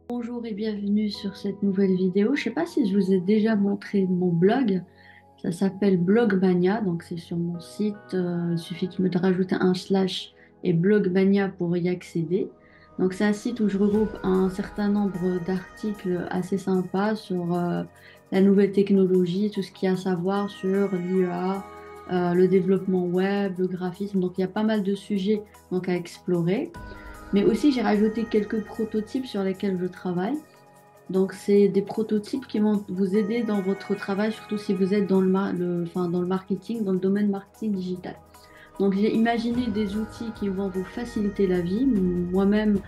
Bonjour et bienvenue sur cette nouvelle vidéo. Je ne sais pas si je vous ai déjà montré mon blog. Ça s'appelle Blogmania, donc c'est sur mon site. Il suffit de rajouter un slash et Blogmania pour y accéder. Donc c'est un site où je regroupe un certain nombre d'articles assez sympas sur la nouvelle technologie, tout ce qu'il y a à savoir sur l'IA, le développement web, le graphisme. Donc il y a pas mal de sujets donc, à explorer. Mais aussi, j'ai rajouté quelques prototypes sur lesquels je travaille. Donc, c'est des prototypes qui vont vous aider dans votre travail, surtout si vous êtes dans enfin, dans le marketing, dans le domaine marketing digital. Donc, j'ai imaginé des outils qui vont vous faciliter la vie. Moi-même,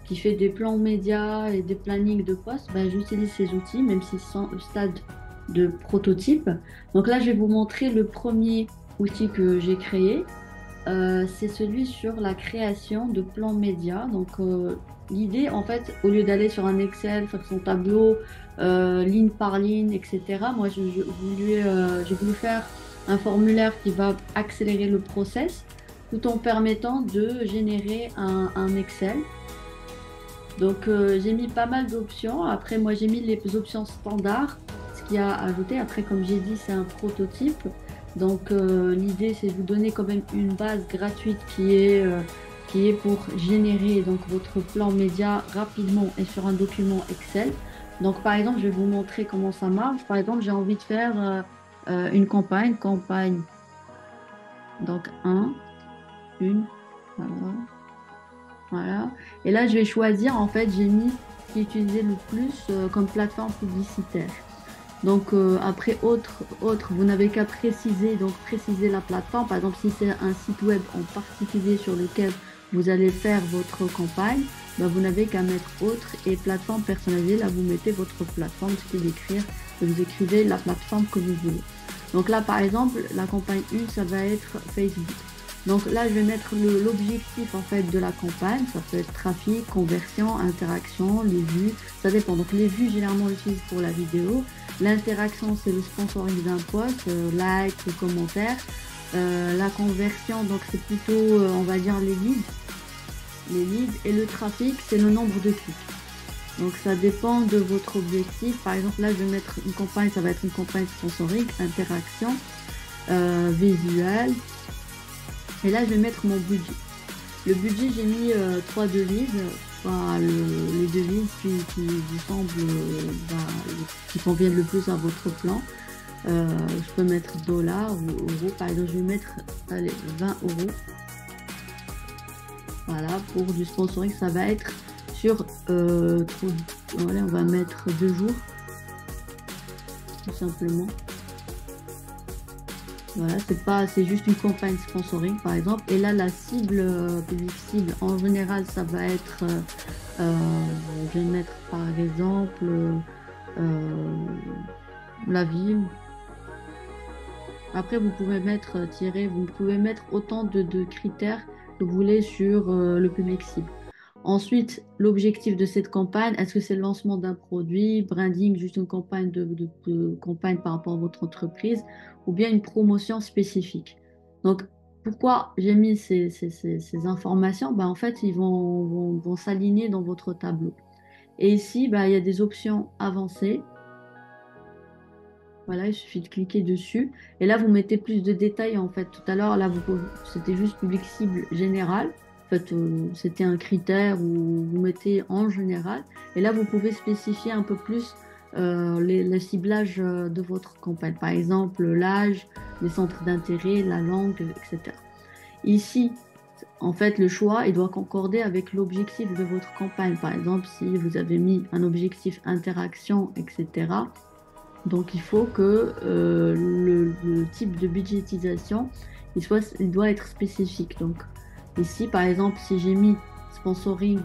qui fais des plans médias et des plannings de poste, ben, j'utilise ces outils, même s'ils sont au stade de prototype. Donc là, je vais vous montrer le premier outil que j'ai créé. C'est celui sur la création de plans médias. Donc, l'idée, en fait, au lieu d'aller sur un Excel, faire son tableau, ligne par ligne, etc., moi, j'ai voulu faire un formulaire qui va accélérer le process tout en permettant de générer un Excel. Donc, j'ai mis pas mal d'options. Après, moi, j'ai mis les options standards, ce qu'il y a à ajouter. Après, comme j'ai dit, c'est un prototype. Donc, l'idée, c'est de vous donner quand même une base gratuite qui est pour générer donc, votre plan média rapidement et sur un document Excel. Donc, par exemple, je vais vous montrer comment ça marche. Par exemple, j'ai envie de faire une campagne. Donc, une, voilà. Voilà. Et là, je vais choisir, en fait, j'ai mis ce qui est utilisé le plus comme plateforme publicitaire. Donc, après, vous n'avez qu'à préciser, donc préciser la plateforme. Par exemple, si c'est un site web en particulier sur lequel vous allez faire votre campagne, ben, vous n'avez qu'à mettre autre et plateforme personnalisée. Là, vous mettez votre plateforme, ce qui est d'écrire, et vous écrivez la plateforme que vous voulez. Donc là, par exemple, la campagne 1, ça va être Facebook. Donc là, je vais mettre l'objectif en fait de la campagne. Ça peut être trafic, conversion, interaction, les vues. Ça dépend. Donc les vues, généralement, on l'utilise pour la vidéo. L'interaction, c'est le sponsoring d'un post, like, commentaire. La conversion, donc c'est plutôt, on va dire, les leads. Les leads. Et le trafic, c'est le nombre de clics. Donc ça dépend de votre objectif. Par exemple, là, je vais mettre une campagne, ça va être une campagne sponsoring, interaction, visuel. Et là, je vais mettre mon budget. Le budget, j'ai mis 3 devises, enfin, les devises qui vous semblent, qui conviennent le plus à votre plan. Je peux mettre dollars ou euros. Par exemple, je vais mettre allez, 20 euros. Voilà, pour du sponsoring, ça va être sur, voilà, on va mettre 2 jours, tout simplement. Voilà, c'est juste une campagne sponsoring par exemple. Et là, la cible, public cible, en général, ça va être, je vais mettre par exemple la ville. Après, vous pouvez mettre vous pouvez mettre autant de critères que vous voulez sur le public cible. Ensuite, l'objectif de cette campagne, est-ce que c'est le lancement d'un produit, branding, juste une campagne de campagne par rapport à votre entreprise, ou bien une promotion spécifique. Donc, pourquoi j'ai mis ces informations? Ben, en fait, ils vont s'aligner dans votre tableau. Et ici, ben, il y a des options avancées. Voilà, il suffit de cliquer dessus. Et là, vous mettez plus de détails en fait. Tout à l'heure, là, c'était juste public cible général. En fait, c'était un critère où vous mettez en général. Et là, vous pouvez spécifier un peu plus le ciblage de votre campagne. Par exemple, l'âge, les centres d'intérêt, la langue, etc. Ici, en fait, le choix, il doit concorder avec l'objectif de votre campagne. Par exemple, si vous avez mis un objectif interaction, etc. Donc, il faut que le type de budgétisation, il doit être spécifique. Donc, ici, par exemple, si j'ai mis sponsoring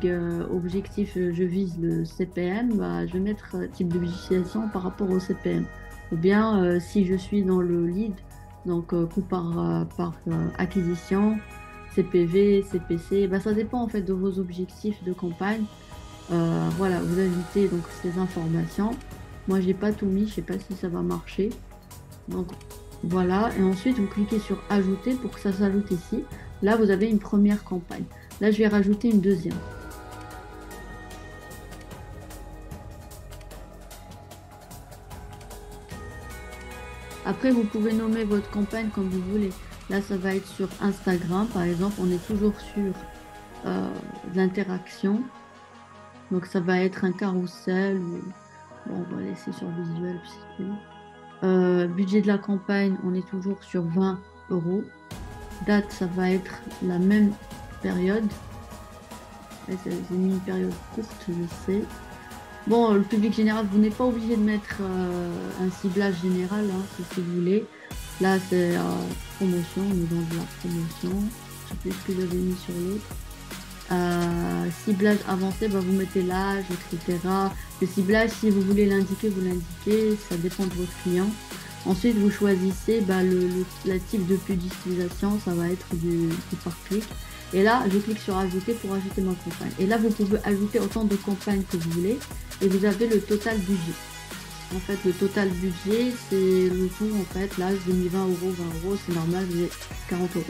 objectif, je vise le CPM, bah, je vais mettre type de budgétisation par rapport au CPM. Ou bien, si je suis dans le lead, donc coût par acquisition, CPV, CPC, bah, ça dépend en fait de vos objectifs de campagne. Voilà, vous ajoutez donc ces informations. Moi, j'ai pas tout mis, je sais pas si ça va marcher. Donc voilà, et ensuite vous cliquez sur ajouter pour que ça s'ajoute ici. Là, vous avez une première campagne. Là, je vais rajouter une deuxième. Après, vous pouvez nommer votre campagne comme vous voulez. Là, ça va être sur Instagram, par exemple. On est toujours sur l'interaction. Donc, ça va être un carrousel. Bon, on va laisser sur visuel. Budget de la campagne, on est toujours sur 20 euros. Date, ça va être la même période. C'est une période courte, je sais. Bon, le public général, vous n'êtes pas obligé de mettre un ciblage général, hein, si vous voulez. Là, c'est promotion, on est dans de la promotion. Je sais plus ce que j'avais mis sur l'autre. Ciblage avancé, bah, vous mettez l'âge, etc. Le ciblage, si vous voulez l'indiquer, vous l'indiquez, ça dépend de votre client. Ensuite, vous choisissez bah, le type de flux d'utilisation, ça va être du par clic. Et là, je clique sur ajouter pour ajouter ma campagne. Et là, vous pouvez ajouter autant de campagnes que vous voulez. Et vous avez le total budget. En fait, le total budget, c'est le tout. En fait, là, j'ai mis 20 euros, c'est normal, j'ai 40 euros.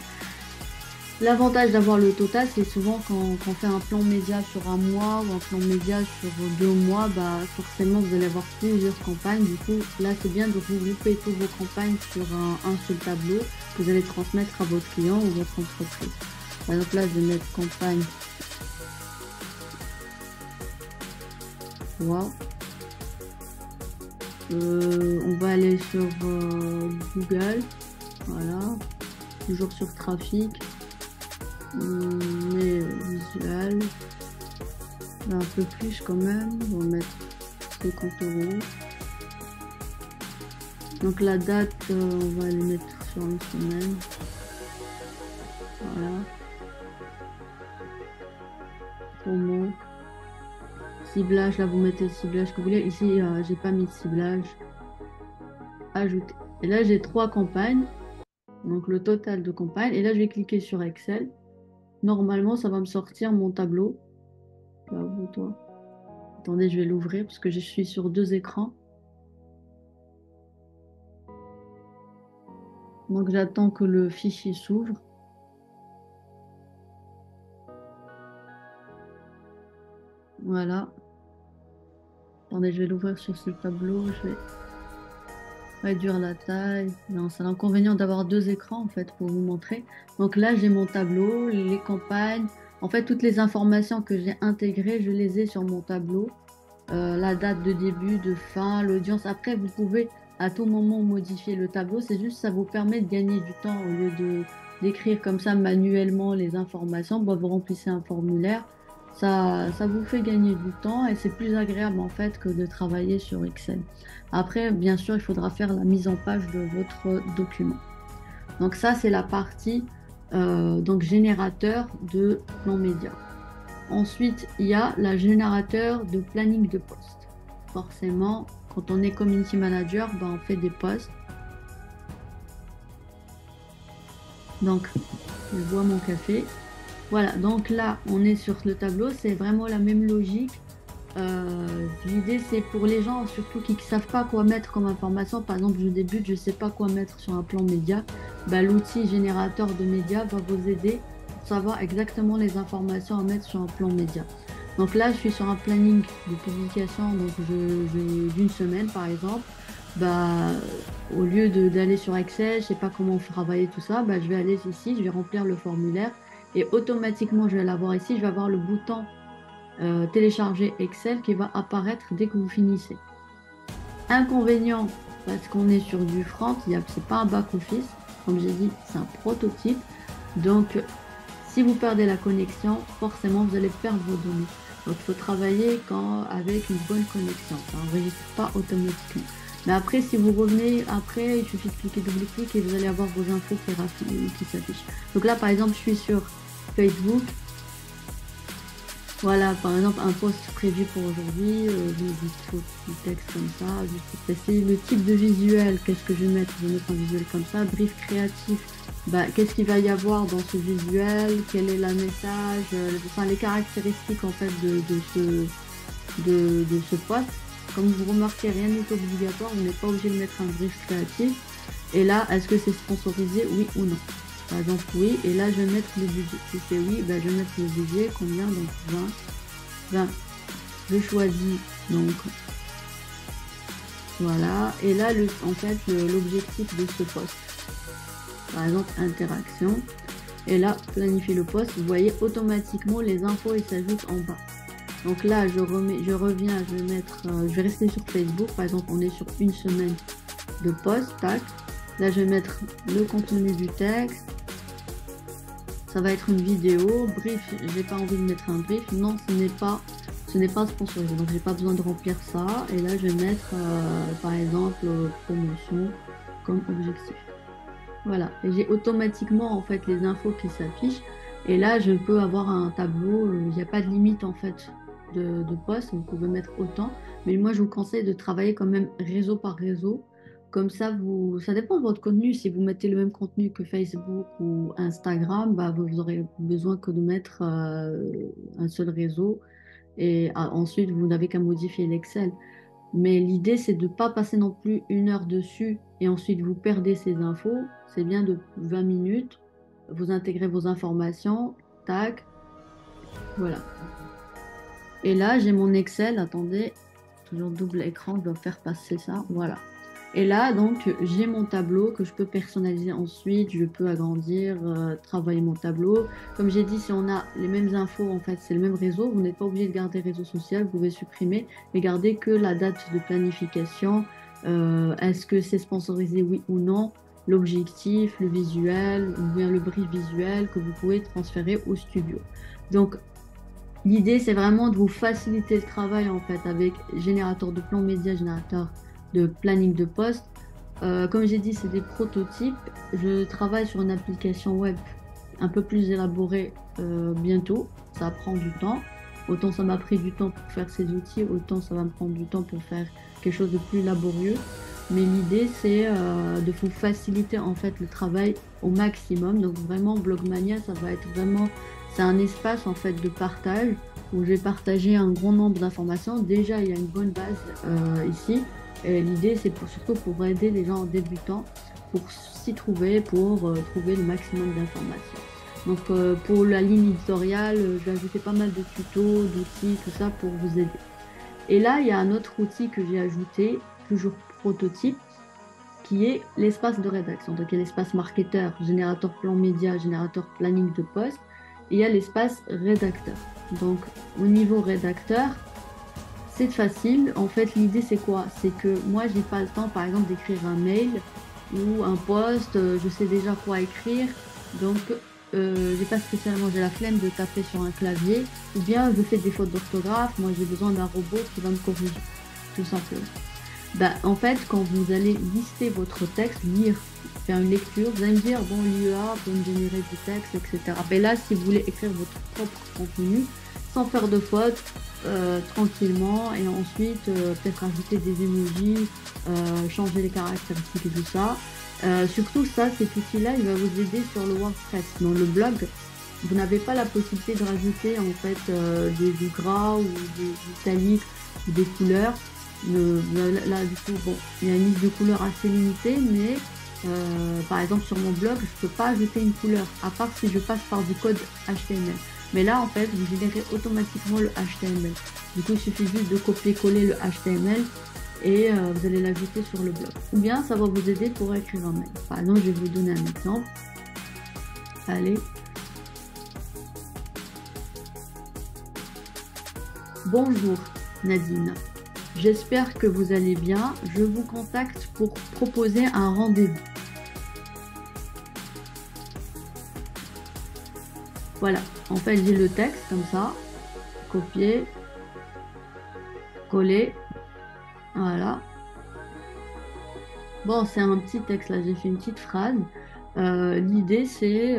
L'avantage d'avoir le total, c'est souvent quand on fait un plan média sur un mois ou un plan média sur 2 mois, bah forcément vous allez avoir plusieurs campagnes. Du coup, là c'est bien de regrouper toutes vos campagnes sur un seul tableau que vous allez transmettre à votre client ou votre entreprise. Par exemple, là je vais mettre campagne. Wow. On va aller sur Google. Voilà. Toujours sur trafic. Mais visuel, un peu plus quand même, on va mettre 50 euros. Donc la date, on va le mettre sur une semaine. Voilà. Promo. Ciblage, là vous mettez le ciblage que vous voulez. Ici, j'ai pas mis de ciblage. Ajouter. Et là j'ai 3 campagnes. Donc le total de campagnes. Et là je vais cliquer sur Excel. Normalement, ça va me sortir mon tableau. Là, toi. Attendez, je vais l'ouvrir parce que je suis sur 2 écrans. Donc, j'attends que le fichier s'ouvre. Voilà. Attendez, je vais l'ouvrir sur ce tableau. Je vais réduire la taille. Non, c'est l'inconvénient d'avoir 2 écrans en fait pour vous montrer. Donc là, j'ai mon tableau, les campagnes. En fait, toutes les informations que j'ai intégrées, je les ai sur mon tableau. La date de début, de fin, l'audience. Après, vous pouvez à tout moment modifier le tableau. C'est juste ça vous permet de gagner du temps au lieu d'écrire comme ça manuellement les informations. Bah, vous remplissez un formulaire. Ça vous fait gagner du temps et c'est plus agréable en fait que de travailler sur Excel. Après, bien sûr, il faudra faire la mise en page de votre document. Donc ça, c'est la partie donc générateur de plan média. Ensuite, il y a la générateur de planning de poste. Forcément, quand on est community manager, ben, on fait des posts. Donc, je bois mon café. Voilà, donc là, on est sur le tableau. C'est vraiment la même logique. L'idée, c'est pour les gens, surtout qui ne savent pas quoi mettre comme information. Par exemple, je débute, je ne sais pas quoi mettre sur un plan média. Ben, l'outil générateur de médias va vous aider savoir exactement les informations à mettre sur un plan média. Donc là, je suis sur un planning de publication donc d'une semaine par exemple. Bah, au lieu d'aller sur Excel, je sais pas comment travailler tout ça, bah, je vais aller ici, je vais remplir le formulaire et automatiquement, je vais l'avoir ici, je vais avoir le bouton télécharger Excel qui va apparaître dès que vous finissez. Inconvénient, parce qu'on est sur du front, c'est pas un back-office, comme j'ai dit, c'est un prototype. Donc, si vous perdez la connexion, forcément, vous allez perdre vos données. Donc, il faut travailler avec une bonne connexion. Ça n'enregistre pas automatiquement. Mais après, si vous revenez, après, il suffit de cliquer, double-clic et vous allez avoir vos infos qui s'affichent. Donc là, par exemple, je suis sur Facebook. Voilà, par exemple, un post prévu pour aujourd'hui, du texte comme ça, c'est le type de visuel, qu'est-ce que je vais mettre? Je vais mettre un visuel comme ça, brief créatif, bah, qu'est-ce qu'il va y avoir dans ce visuel, quel est le message, enfin, les caractéristiques en fait de ce post. Comme vous remarquez, rien n'est obligatoire, vous n'êtes pas obligé de mettre un brief créatif. Et là, est-ce que c'est sponsorisé, oui ou non? Par exemple, oui, et là, je vais mettre le budget. Si c'est oui, ben, je vais mettre le budget, combien? Donc, 20. Je choisis, donc, Voilà. Et là, en fait, l'objectif de ce post, par exemple, interaction. Et là, planifier le post. Vous voyez, automatiquement, les infos, ils s'ajoutent en bas. Donc là, je reviens, je vais rester sur Facebook. Par exemple, on est sur une semaine de post. Tac. Là, je vais mettre le contenu du texte. Ça va être une vidéo. Brief, j'ai pas envie de mettre un brief. Non, ce n'est pas sponsorisé. Donc, j'ai pas besoin de remplir ça. Et là, je vais mettre, par exemple, promotion comme objectif. Voilà. Et j'ai automatiquement, en fait, les infos qui s'affichent. Et là, je peux avoir un tableau. Il n'y a pas de limite, en fait, de posts. Vous pouvez mettre autant. Mais moi, je vous conseille de travailler quand même réseau par réseau. Comme ça, ça dépend de votre contenu. Si vous mettez le même contenu que Facebook ou Instagram, bah, vous aurez besoin que de mettre un seul réseau. Et ensuite, vous n'avez qu'à modifier l'Excel. Mais l'idée, c'est de ne pas passer non plus 1 heure dessus et ensuite vous perdez ces infos. C'est bien de 20 minutes, vous intégrez vos informations, tac, voilà. Et là, j'ai mon Excel, attendez, toujours double écran, je dois faire passer ça, voilà. Et là, donc, j'ai mon tableau que je peux personnaliser ensuite, je peux agrandir, travailler mon tableau. Comme j'ai dit, si on a les mêmes infos, en fait, c'est le même réseau, vous n'êtes pas obligé de garder réseau social, vous pouvez supprimer, mais garder que la date de planification, est-ce que c'est sponsorisé, oui ou non, l'objectif, le visuel, ou bien le brief visuel que vous pouvez transférer au studio. Donc, l'idée, c'est vraiment de vous faciliter le travail en fait avec générateur de plan média, générateur de planning de poste. Comme j'ai dit, c'est des prototypes. Je travaille sur une application web un peu plus élaborée bientôt. Ça prend du temps. Autant ça m'a pris du temps pour faire ces outils, autant ça va me prendre du temps pour faire quelque chose de plus laborieux. Mais l'idée, c'est de vous faciliter en fait le travail au maximum. Donc vraiment, Blogmania, ça va être vraiment, c'est un espace en fait de partage où je vais partager un grand nombre d'informations. Déjà, il y a une bonne base ici. Et l'idée, c'est surtout pour aider les gens débutants pour s'y trouver, pour trouver le maximum d'informations. Donc pour la ligne éditoriale, je vais ajouter pas mal de tutos, d'outils, tout ça pour vous aider. Et là, il y a un autre outil que j'ai ajouté, toujours prototype, qui est l'espace de rédaction. Donc, il y a l'espace marketeur, générateur plan média, générateur planning de poste. Et il y a l'espace rédacteur. Donc, au niveau rédacteur, c'est facile. En fait, l'idée, c'est quoi? C'est que moi, j'ai pas le temps, par exemple, d'écrire un mail ou un post. Je sais déjà quoi écrire. Donc, j'ai pas spécialement, j'ai la flemme de taper sur un clavier. Ou bien, je fais des fautes d'orthographe. Moi, j'ai besoin d'un robot qui va me corriger, tout simplement. Bah, en fait, quand vous allez lister votre texte, lire, faire une lecture, vous allez me dire, bon, l'IA peut me générer du texte, etc. Mais là, si vous voulez écrire votre propre contenu, sans faire de fautes, tranquillement, et ensuite, peut-être ajouter des emojis, changer les caractéristiques et tout ça. Surtout ça, cet outil-là, il va vous aider sur le WordPress. Dans le blog, vous n'avez pas la possibilité de rajouter en fait du gras ou des italiques ou des couleurs. Là, du coup, bon, il y a une liste de couleurs assez limitée, mais par exemple, sur mon blog, je ne peux pas ajouter une couleur, à part si je passe par du code HTML. Mais là, en fait, vous générez automatiquement le HTML. Du coup, il suffit juste de copier-coller le HTML et vous allez l'ajouter sur le blog. Ou bien, ça va vous aider pour écrire un mail. Par exemple, je vais vous donner un exemple. Allez. Bonjour, Nadine. J'espère que vous allez bien. Je vous contacte pour proposer un rendez-vous. Voilà, en fait, j'ai le texte comme ça. Copier, coller. Voilà. Bon, c'est un petit texte là, j'ai fait une petite phrase. L'idée, c'est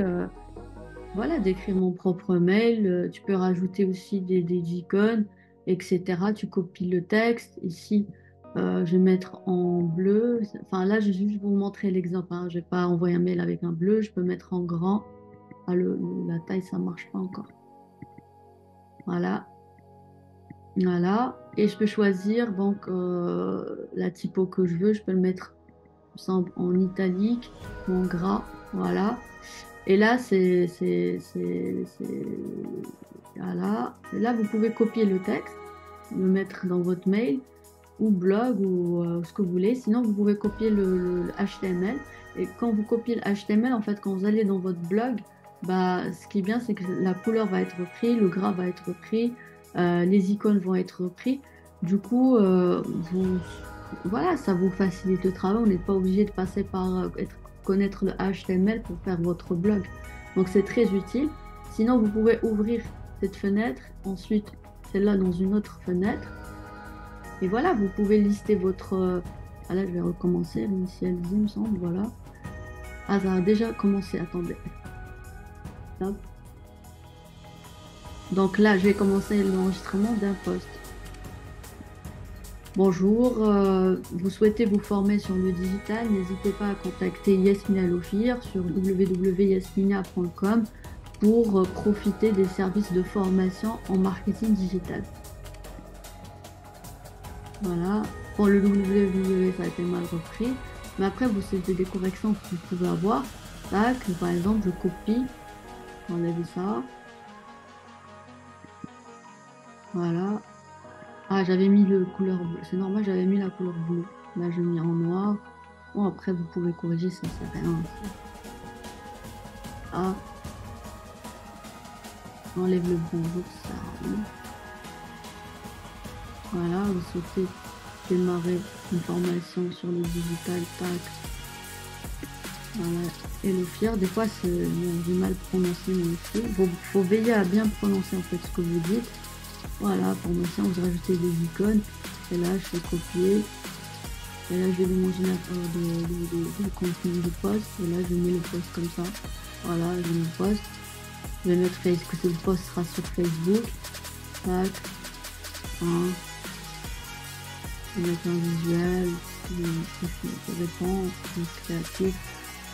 voilà, d'écrire mon propre mail. Tu peux rajouter aussi des icônes, etc. Tu copies le texte. Ici, je vais mettre en bleu. Enfin, là, je vais juste vous montrer l'exemple, hein. Je ne vais pas envoyer un mail avec un bleu. Je peux mettre en grand. Ah, la taille, ça ne marche pas encore. Voilà. Voilà. Et je peux choisir donc la typo que je veux. Je peux le mettre en italique ou en gras. Voilà. Et là, voilà. Et là, vous pouvez copier le texte, le mettre dans votre mail. ou blog ou ce que vous voulez. Sinon, vous pouvez copier le HTML. Et quand vous copiez le HTML, en fait, quand vous allez dans votre blog, bah, ce qui est bien, c'est que la couleur va être reprise, le gras va être repris, les icônes vont être repris. Du coup, voilà, ça vous facilite le travail. On n'est pas obligé de passer par connaître le HTML pour faire votre blog. Donc, c'est très utile. Sinon, vous pouvez ouvrir cette fenêtre, ensuite celle-là dans une autre fenêtre. Et voilà, vous pouvez lister votre... ah là, je vais recommencer, l'initialiser, il me semble, voilà. Ah, ça a déjà commencé, attendez. Hop. Donc là, je vais commencer l'enregistrement d'un post. Bonjour, vous souhaitez vous former sur le digital, n'hésitez pas à contacter Yasmina Lofir sur www.yasmina.com pour profiter des services de formation en marketing digital. Voilà, pour le www, ça a été mal repris, mais après, c'est des corrections que vous pouvez avoir. Tac, par exemple, je copie, enlève ça, voilà. Ah, j'avais mis le couleur bleue. C'est normal, j'avais mis la couleur bleue. Là, je mets en noir. Bon, après, vous pouvez corriger, ça c'est rien. Ah, enlève le bonjour, ça sert à rien. Voilà, vous souhaitez démarrer une formation sur le digital, tac. Voilà, et le fier. Des fois, j'ai mal prononcé mon aussi. Il faut veiller à bien prononcer en fait ce que vous dites. Voilà, formation, vous rajoutez des icônes. Et là, je fais copier. Et là, je vais mon générateur de contenu de post. Et là, je mets le post comme ça. Voilà, je mets le post. Je vais mettre Facebook, que le post sera sur Facebook. Tac. Hein. Je vais mettre un visuel. Ça dépend. C'est créatif.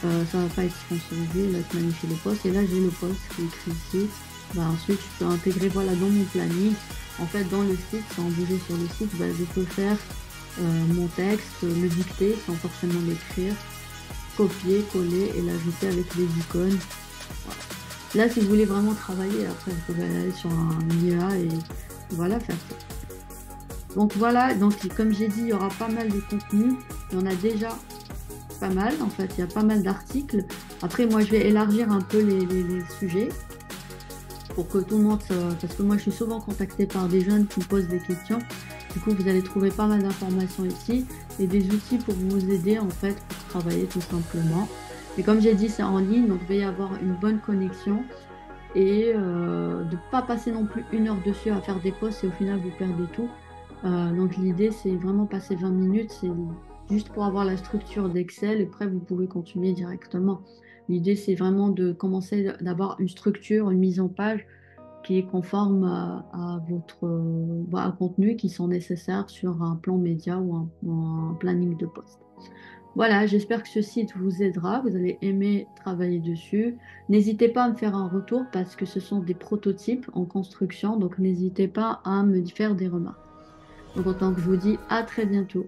Ça va pas être sponsorisé. Là, je magnifie le post. Et là, j'ai le post qui est écrit ici. Bah, ensuite, je peux intégrer voilà, dans mon planning. En fait, dans le site, sans bouger sur le site, bah, je peux faire mon texte, le dicter sans forcément l'écrire, copier, coller et l'ajouter avec les icônes. Voilà. Là, si vous voulez vraiment travailler, après, vous pouvez aller sur un IA et voilà, faire ça. Donc voilà, donc comme j'ai dit, il y aura pas mal de contenu. Il y en a déjà pas mal, en fait, il y a pas mal d'articles. Après, moi, je vais élargir un peu les sujets pour que tout le monde, parce que moi, je suis souvent contactée par des jeunes qui me posent des questions. Du coup, vous allez trouver pas mal d'informations ici et des outils pour vous aider en fait pour travailler tout simplement. Et comme j'ai dit, c'est en ligne, donc il va y avoir une bonne connexion et de ne pas passer non plus 1 heure dessus à faire des posts et au final vous perdez tout. Donc l'idée, c'est vraiment passer 20 minutes, c'est juste pour avoir la structure d'Excel et après vous pouvez continuer directement. L'idée, c'est vraiment de commencer d'avoir une structure, une mise en page qui est conforme à votre contenu qui sont nécessaires sur un plan média ou un planning de poste. Voilà, j'espère que ce site vous aidera, vous allez aimer travailler dessus. N'hésitez pas à me faire un retour parce que ce sont des prototypes en construction, donc n'hésitez pas à me faire des remarques. Donc autant que je vous dis à très bientôt.